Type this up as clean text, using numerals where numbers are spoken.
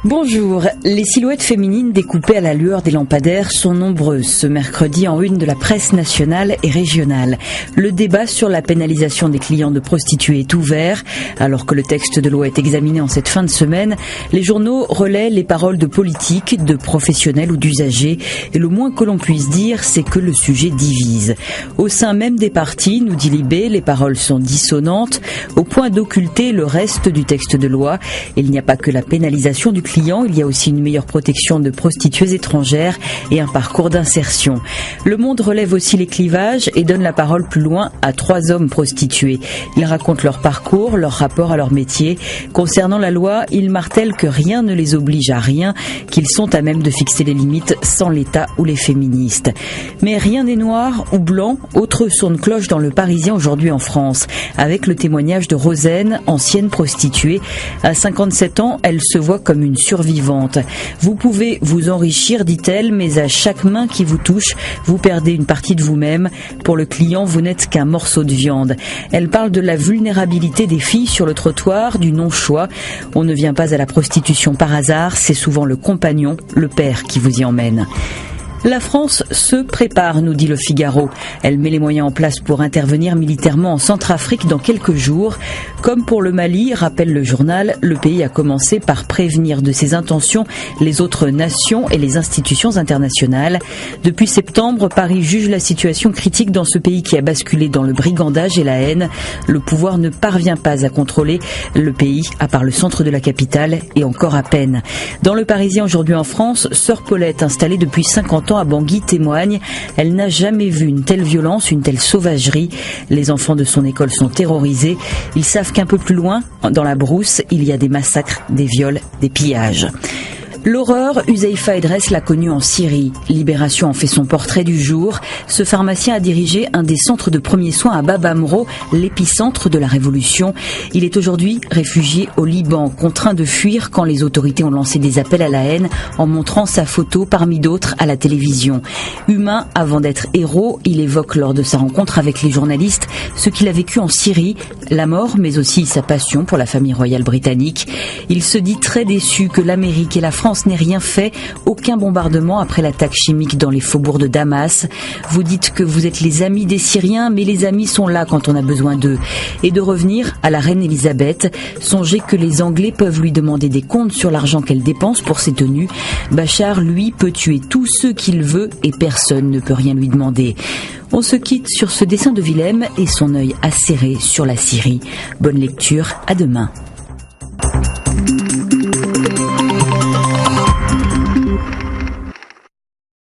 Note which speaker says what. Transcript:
Speaker 1: Bonjour, les silhouettes féminines découpées à la lueur des lampadaires sont nombreuses ce mercredi en une de la presse nationale et régionale. Le débat sur la pénalisation des clients de prostituées est ouvert. Alors que le texte de loi est examiné en cette fin de semaine, les journaux relaient les paroles de politiques, de professionnels ou d'usagers. Et le moins que l'on puisse dire, c'est que le sujet divise. Au sein même des partis, nous dit Libé, les paroles sont dissonantes, au point d'occulter le reste du texte de loi. Il n'y a pas que la pénalisation du client, il y a aussi une meilleure protection de prostituées étrangères et un parcours d'insertion. Le Monde relève aussi les clivages et donne la parole plus loin à 3 hommes prostitués. Ils racontent leur parcours, leur rapport à leur métier. Concernant la loi, ils martèlent que rien ne les oblige à rien, qu'ils sont à même de fixer les limites sans l'État ou les féministes. Mais rien n'est noir ou blanc. Autre son de cloche dans le Parisien aujourd'hui en France, avec le témoignage de Rosaine, ancienne prostituée. À 57 ans, elle se voit comme une survivante. Vous pouvez vous enrichir, dit-elle, mais à chaque main qui vous touche, vous perdez une partie de vous-même. Pour le client, vous n'êtes qu'un morceau de viande. Elle parle de la vulnérabilité des filles sur le trottoir, du non-choix. On ne vient pas à la prostitution par hasard, c'est souvent le compagnon, le père qui vous y emmène. La France se prépare, nous dit le Figaro. Elle met les moyens en place pour intervenir militairement en Centrafrique dans quelques jours. Comme pour le Mali, rappelle le journal, le pays a commencé par prévenir de ses intentions les autres nations et les institutions internationales. Depuis septembre, Paris juge la situation critique dans ce pays qui a basculé dans le brigandage et la haine. Le pouvoir ne parvient pas à contrôler le pays, à part le centre de la capitale, et encore à peine. Dans le Parisien aujourd'hui en France, Sœur Paulette, installée depuis 50 ans à Bangui, témoigne. Elle n'a jamais vu une telle violence, une telle sauvagerie. Les enfants de son école sont terrorisés. Ils savent qu'un peu plus loin, dans la brousse, il y a des massacres, des viols, des pillages. L'horreur, Huzaifa Edress l'a connue en Syrie. Libération en fait son portrait du jour. Ce pharmacien a dirigé un des centres de premiers soins à Bab Amro, l'épicentre de la révolution. Il est aujourd'hui réfugié au Liban, contraint de fuir quand les autorités ont lancé des appels à la haine en montrant sa photo parmi d'autres à la télévision. Humain avant d'être héros, il évoque lors de sa rencontre avec les journalistes ce qu'il a vécu en Syrie, la mort mais aussi sa passion pour la famille royale britannique. Il se dit très déçu que l'Amérique et la France n'ait rien fait, aucun bombardement après l'attaque chimique dans les faubourgs de Damas. Vous dites que vous êtes les amis des Syriens, mais les amis sont là quand on a besoin d'eux. Et de revenir à la reine Elisabeth, songez que les Anglais peuvent lui demander des comptes sur l'argent qu'elle dépense pour ses tenues. Bachar, lui, peut tuer tous ceux qu'il veut et personne ne peut rien lui demander. On se quitte sur ce dessin de Willem et son œil acéré sur la Syrie. Bonne lecture, à demain.